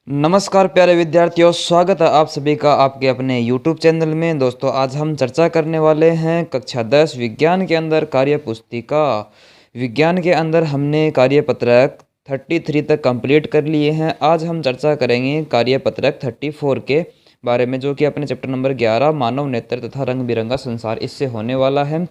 नमस्कार प्यारे विद्यार्थियों, स्वागत है आप सभी का आपके अपने YouTube चैनल में। दोस्तों, आज हम चर्चा करने वाले हैं कक्षा 10 विज्ञान के अंदर कार्य पुस्तिका। विज्ञान के अंदर हमने कार्यपत्रक 33 तक कंप्लीट कर लिए हैं। आज हम चर्चा करेंगे कार्यपत्रक 34 के बारे में, जो कि अपने चैप्टर नंबर 11 मानव नेत्र तथा रंग बिरंगा संसार इससे होने वाला है।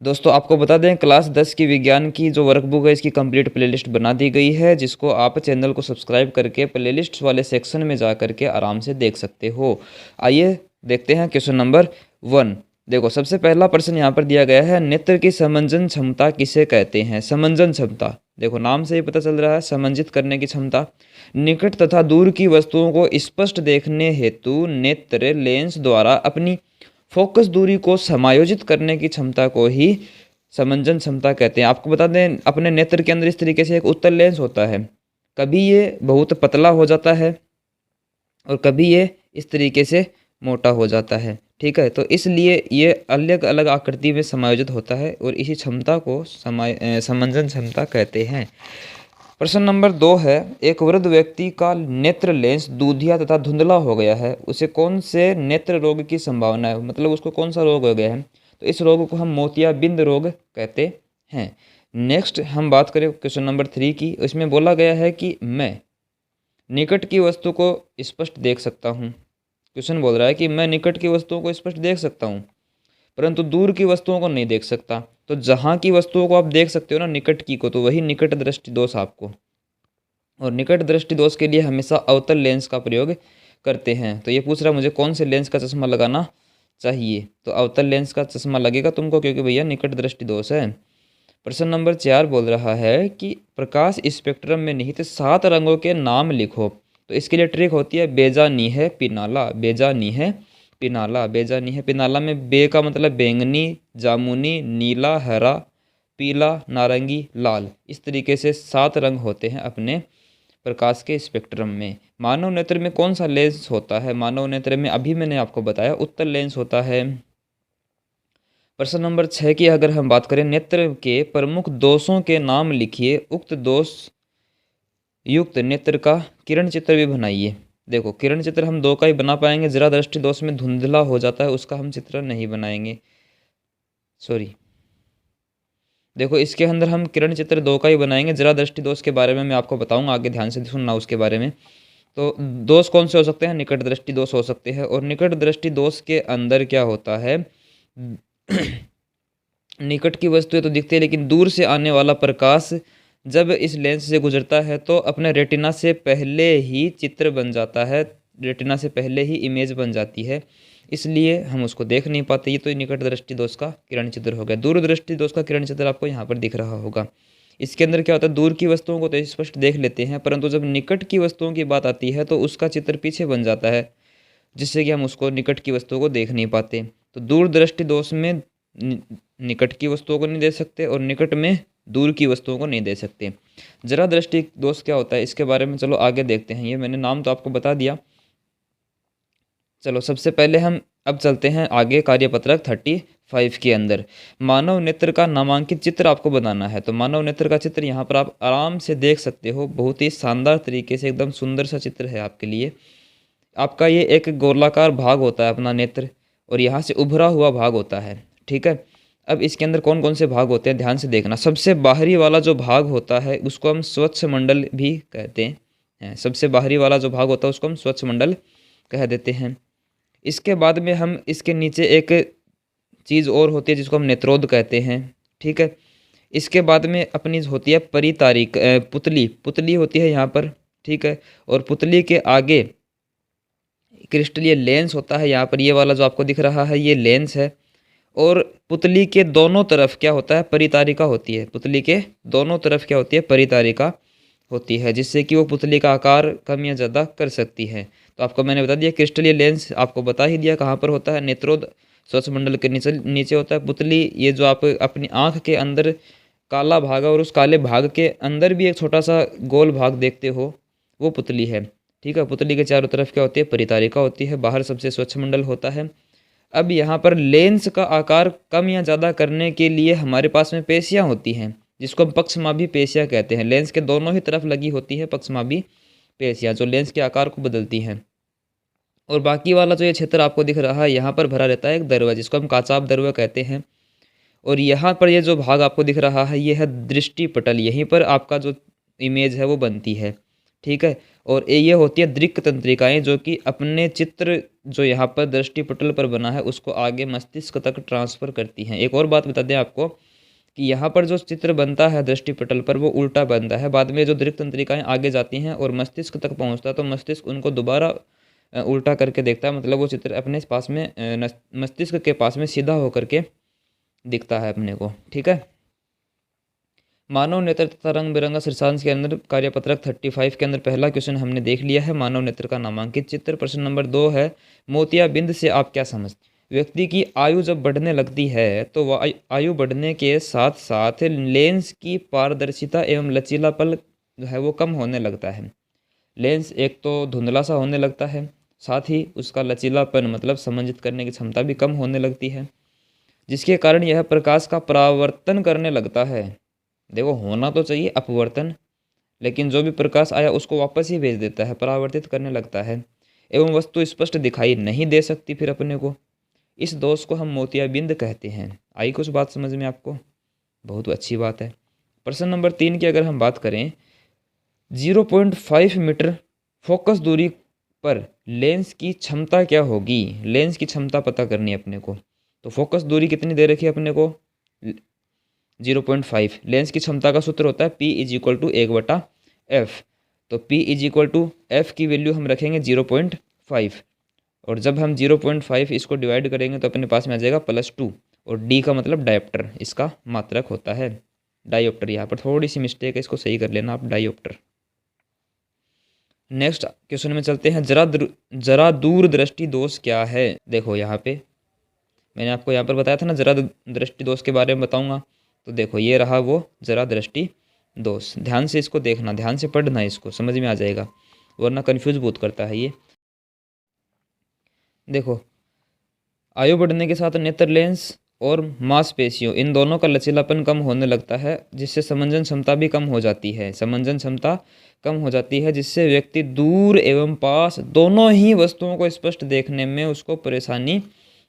दोस्तों, आपको बता दें, क्लास 10 की विज्ञान की जो वर्कबुक है इसकी कंप्लीट प्लेलिस्ट बना दी गई है, जिसको आप चैनल को सब्सक्राइब करके प्लेलिस्ट वाले सेक्शन में जा करके आराम से देख सकते हो। आइए देखते हैं क्वेश्चन नंबर 1। देखो, सबसे पहला प्रश्न यहाँ पर दिया गया है, नेत्र की समंजन क्षमता किसे कहते हैं? समंजन क्षमता, देखो नाम से ही पता चल रहा है, समंजित करने की क्षमता। निकट तथा दूर की वस्तुओं को स्पष्ट देखने हेतु नेत्र लेंस द्वारा अपनी फोकस दूरी को समायोजित करने की क्षमता को ही समंजन क्षमता कहते हैं। आपको बता दें, अपने नेत्र के अंदर इस तरीके से एक उत्तल लेंस होता है। कभी ये बहुत पतला हो जाता है और कभी ये इस तरीके से मोटा हो जाता है, ठीक है। तो इसलिए ये अलग अलग आकृति में समायोजित होता है और इसी क्षमता को समंजन क्षमता कहते हैं। प्रश्न नंबर 2 है, एक वृद्ध व्यक्ति का नेत्र लेंस दूधिया तथा धुंधला हो गया है, उसे कौन से नेत्र रोग की संभावना है? मतलब उसको कौन सा रोग हो गया है? तो इस रोग को हम मोतियाबिंद रोग कहते हैं। नेक्स्ट हम बात करें क्वेश्चन नंबर 3 की। इसमें बोला गया है कि मैं निकट की वस्तु को स्पष्ट देख सकता हूँ। क्वेश्चन बोल रहा है कि मैं निकट की वस्तुओं को स्पष्ट देख सकता हूँ, परंतु दूर की वस्तुओं को नहीं देख सकता। तो जहाँ की वस्तुओं को आप देख सकते हो ना, निकट की को, तो वही निकट दृष्टि दोष आपको। और निकट दृष्टि दोष के लिए हमेशा अवतल लेंस का प्रयोग करते हैं। तो ये पूछ रहा मुझे कौन से लेंस का चश्मा लगाना चाहिए? तो अवतल लेंस का चश्मा लगेगा तुमको, क्योंकि भैया निकट दृष्टि दोष है। प्रश्न नंबर 4 बोल रहा है कि प्रकाश स्पेक्ट्रम में निहित 7 रंगों के नाम लिखो। तो इसके लिए ट्रिक होती है बेजानी है पिनाला, बेजानी है पिनाला, बेजानी है पिनाला में बे का मतलब बैंगनी, जामुनी, नीला, हरा, पीला, नारंगी, लाल। इस तरीके से 7 रंग होते हैं अपने प्रकाश के स्पेक्ट्रम में। मानव नेत्र में कौन सा लेंस होता है? मानव नेत्र में अभी मैंने आपको बताया उत्तल लेंस होता है। प्रश्न नंबर 6 की अगर हम बात करें, नेत्र के प्रमुख दोषों के नाम लिखिए, उक्त दोष युक्त नेत्र का किरण चित्र भी बनाइए। देखो, किरण चित्र हम 2 का ही बना पाएंगे, जरा दृष्टि दोष में धुंधला हो जाता है, उसका हम चित्र नहीं बनाएंगे, सॉरी। देखो, इसके अंदर हम किरण चित्र 2 का ही बनाएंगे। जरा दृष्टि दोष के बारे में मैं आपको बताऊंगा, आगे ध्यान से सुनना उसके बारे में। तो दोष कौन से हो सकते हैं? निकट दृष्टि दोष हो सकते हैं। और निकट दृष्टि दोष के अंदर क्या होता है, निकट की वस्तुएं तो दिखती है, लेकिन दूर से आने वाला प्रकाश जब इस लेंस से गुजरता है तो अपने रेटिना से पहले ही चित्र बन जाता है, रेटिना से पहले ही इमेज बन जाती है, इसलिए हम उसको देख नहीं पाते। ये तो निकट दृष्टि दोष का किरण चित्र हो गया। दूर दृष्टि दोष का किरण चित्र आपको यहाँ पर दिख रहा होगा। इसके अंदर क्या होता है, दूर की वस्तुओं को तो स्पष्ट देख लेते हैं, परंतु जब निकट की वस्तुओं की बात आती है तो उसका चित्र पीछे बन जाता है, जिससे कि हम उसको निकट की वस्तुओं को देख नहीं पाते। तो दूर दृष्टि दोष में निकट की वस्तुओं को नहीं देख सकते और निकट में दूर की वस्तुओं को नहीं देख सकते। जरा दृष्टि दोष क्या होता है इसके बारे में चलो आगे देखते हैं। ये मैंने नाम तो आपको बता दिया। चलो, सबसे पहले हम अब चलते हैं आगे कार्यपत्रक 35 के अंदर। मानव नेत्र का नामांकित चित्र आपको बनाना है। तो मानव नेत्र का चित्र यहाँ पर आप आराम से देख सकते हो, बहुत ही शानदार तरीके से, एकदम सुंदर सा चित्र है आपके लिए। आपका ये एक गोलाकार भाग होता है अपना नेत्र, और यहाँ से उभरा हुआ भाग होता है, ठीक है। अब इसके अंदर कौन कौन से भाग होते हैं ध्यान से देखना। सबसे बाहरी वाला जो भाग होता है उसको हम स्वच्छ मंडल भी कहते हैं। सबसे बाहरी वाला जो भाग होता है उसको हम स्वच्छ मंडल कह देते हैं। इसके बाद में हम इसके नीचे एक चीज़ और होती है जिसको हम नेत्रोद कहते हैं, ठीक है। इसके बाद में अपनी होती है परितारिक पुतली, पुतली होती है यहाँ पर, ठीक है। और पुतली के आगे क्रिस्टलीय लेंस होता है यहाँ पर, ये वाला जो आपको दिख रहा है ये लेंस है। और पुतली के दोनों तरफ क्या होता है, परितारिका होती है। पुतली के दोनों तरफ क्या होती है, परितारिका होती है, जिससे कि वो पुतली का आकार कम या ज़्यादा कर सकती है। तो आपको मैंने बता दिया, क्रिस्टलीय लेंस आपको बता ही दिया कहाँ पर होता है, नेत्रोद स्वच्छ मंडल के नीचे नीचे होता है। पुतली, ये जो आप अपनी आँख के अंदर काला भाग है और उस काले भाग के अंदर भी एक छोटा सा गोल भाग देखते हो, वो पुतली है, ठीक है। पुतली के चारों तरफ क्या होती है, परितारिका होती है, बाहर सबसे स्वच्छ मंडल होता है। अब यहाँ पर लेंस का आकार कम या ज़्यादा करने के लिए हमारे पास में पेशियाँ होती हैं, जिसको हम पक्षमापी पेशियाँ कहते हैं। लेंस के दोनों ही तरफ लगी होती है पक्षमापी पेशियाँ जो लेंस के आकार को बदलती हैं। और बाकी वाला जो ये क्षेत्र आपको दिख रहा है, यहाँ पर भरा रहता है एक दरवा, जिसको हम काचाप दरवा कहते हैं। और यहाँ पर ये जो भाग आपको दिख रहा है, ये है दृष्टि पटल। यहीं पर आपका जो इमेज है वो बनती है, ठीक है। और ये होती है दृक् तंत्रिकाएँ, जो कि अपने चित्र जो यहाँ पर दृष्टि पटल पर बना है उसको आगे मस्तिष्क तक ट्रांसफ़र करती हैं। एक और बात बता दें आपको कि यहाँ पर जो चित्र बनता है दृष्टि पटल पर, वो उल्टा बनता है। बाद में जो दृक् तंत्रिकाएँ आगे जाती हैं और मस्तिष्क तक पहुँचता है, तो मस्तिष्क उनको दोबारा उल्टा करके देखता है। मतलब वो चित्र अपने पास में मस्तिष्क के पास में सीधा होकर के दिखता है अपने को, ठीक है। मानव नेत्र तथा रंग बिरंगा शीर्षांश के अंदर कार्यपत्रक 35 के अंदर पहला क्वेश्चन हमने देख लिया है, मानव नेत्र का नामांकित चित्र। प्रश्न नंबर 2 है, मोतियाबिंद से आप क्या समझते? व्यक्ति की आयु जब बढ़ने लगती है तो वह आयु बढ़ने के साथ साथ लेंस की पारदर्शिता एवं लचीलापन जो है वो कम होने लगता है। लेंस एक तो धुंधला सा होने लगता है, साथ ही उसका लचीलापन मतलब समंजित करने की क्षमता भी कम होने लगती है, जिसके कारण यह प्रकाश का परावर्तन करने लगता है। देखो, होना तो चाहिए अपवर्तन, लेकिन जो भी प्रकाश आया उसको वापस ही भेज देता है, परावर्तित करने लगता है, एवं वस्तु स्पष्ट दिखाई नहीं दे सकती फिर अपने को। इस दोष को हम मोतियाबिंद कहते हैं। आई कुछ बात समझ में आपको? बहुत अच्छी बात है। प्रश्न नंबर 3 की अगर हम बात करें, 0.5 मीटर फोकस दूरी पर लेंस की क्षमता क्या होगी? लेंस की क्षमता पता करनी है अपने को। तो फोकस दूरी कितनी दे रखी है अपने को? 0.5। लेंस की क्षमता का सूत्र होता है P = 1/f। तो P = f की वैल्यू हम रखेंगे 0.5, और जब हम 0.5 इसको डिवाइड करेंगे तो अपने पास में आ जाएगा +2। और D का मतलब डायोप्टर, इसका मात्रक होता है। डायोप्टर, यहाँ पर थोड़ी सी मिस्टेक है, इसको सही कर लेना आप, डायोप्टर। नेक्स्ट क्वेश्चन में चलते हैं, जरा दूरदृष्टि दोष क्या है? देखो यहाँ पे मैंने आपको यहाँ पर बताया था ना, जरा दृष्टि दोष के बारे में बताऊंगा। तो देखो ये रहा वो जरा दृष्टि दोष। ध्यान से इसको देखना, ध्यान से पढ़ना, इसको समझ में आ जाएगा, वरना कंफ्यूज बहुत करता है ये। देखो, आयु बढ़ने के साथ नेत्र लेंस और मांसपेशियों इन दोनों का लचीलापन कम होने लगता है, जिससे समंजन क्षमता भी कम हो जाती है। समंजन क्षमता कम हो जाती है, जिससे व्यक्ति दूर एवं पास दोनों ही वस्तुओं को स्पष्ट देखने में उसको परेशानी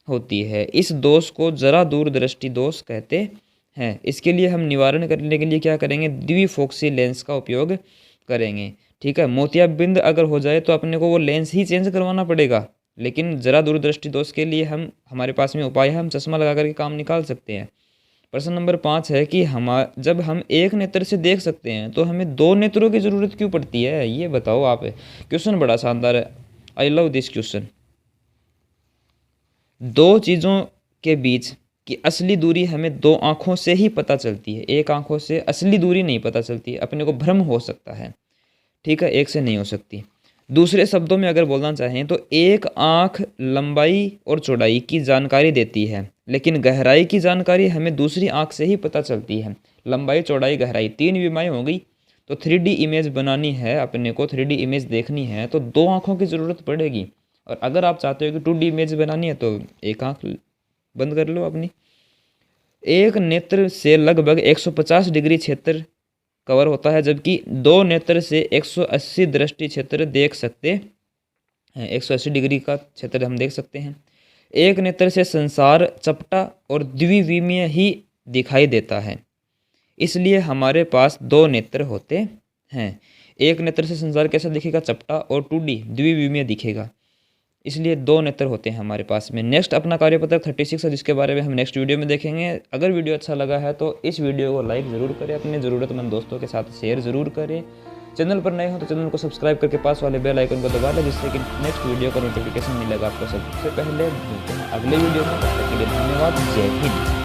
होती है। इस दोष को जरा दूरदृष्टि दोष कहते हैं। इसके लिए हम निवारण करने के लिए क्या करेंगे? द्विफोक्सी लेंस का उपयोग करेंगे, ठीक है। मोतियाबिंद अगर हो जाए तो अपने को वो लेंस ही चेंज करवाना पड़ेगा, लेकिन जरा दूरदृष्टि दोष के लिए हमारे पास में उपाय है, हम चश्मा लगा करके काम निकाल सकते हैं। प्रश्न नंबर 5 है कि जब हम एक नेत्र से देख सकते हैं तो हमें 2 नेत्रों की ज़रूरत क्यों पड़ती है? ये बताओ आप। क्वेश्चन बड़ा शानदार है, आई लव दिस क्वेश्चन। 2 चीज़ों के बीच की असली दूरी हमें 2 आँखों से ही पता चलती है। एक आँखों से असली दूरी नहीं पता चलती, अपने को भ्रम हो सकता है, ठीक है, एक से नहीं हो सकती। दूसरे शब्दों में अगर बोलना चाहें तो एक आँख लंबाई और चौड़ाई की जानकारी देती है, लेकिन गहराई की जानकारी हमें दूसरी आँख से ही पता चलती है। लंबाई, चौड़ाई, गहराई 3 विमाएँ हो गई। तो 3D इमेज बनानी है अपने को, 3D इमेज देखनी है तो 2 आँखों की ज़रूरत पड़ेगी। और अगर आप चाहते हो कि 2D इमेज बनानी है तो एक आँख बंद कर लो अपनी। एक नेत्र से लगभग 150 डिग्री क्षेत्र कवर होता है, जबकि 2 नेत्र से 180 दृष्टि क्षेत्र देख सकते हैं। 180 डिग्री का क्षेत्र हम देख सकते हैं। एक नेत्र से संसार चपटा और द्विविमीय ही दिखाई देता है, इसलिए हमारे पास 2 नेत्र होते हैं। एक नेत्र से संसार कैसा दिखेगा? चपटा, और 2D द्विविमीय दिखेगा, इसलिए 2 नेत्र होते हैं हमारे पास में। नेक्स्ट अपना कार्यपत्रक 36 है, जिसके बारे में हम नेक्स्ट वीडियो में देखेंगे। अगर वीडियो अच्छा लगा है तो इस वीडियो को लाइक ज़रूर करें, अपने ज़रूरतमंद दोस्तों के साथ शेयर ज़रूर करें। चैनल पर नए हो तो चैनल को सब्सक्राइब करके पास वाले बेल आइकन को दबा लें, जिससे कि नेक्स्ट वीडियो का नोटिफिकेशन मिलेगा आपको सबसे पहले। मिलते हैं अगले वीडियो में, तब तक के लिए धन्यवाद। जय हिंद।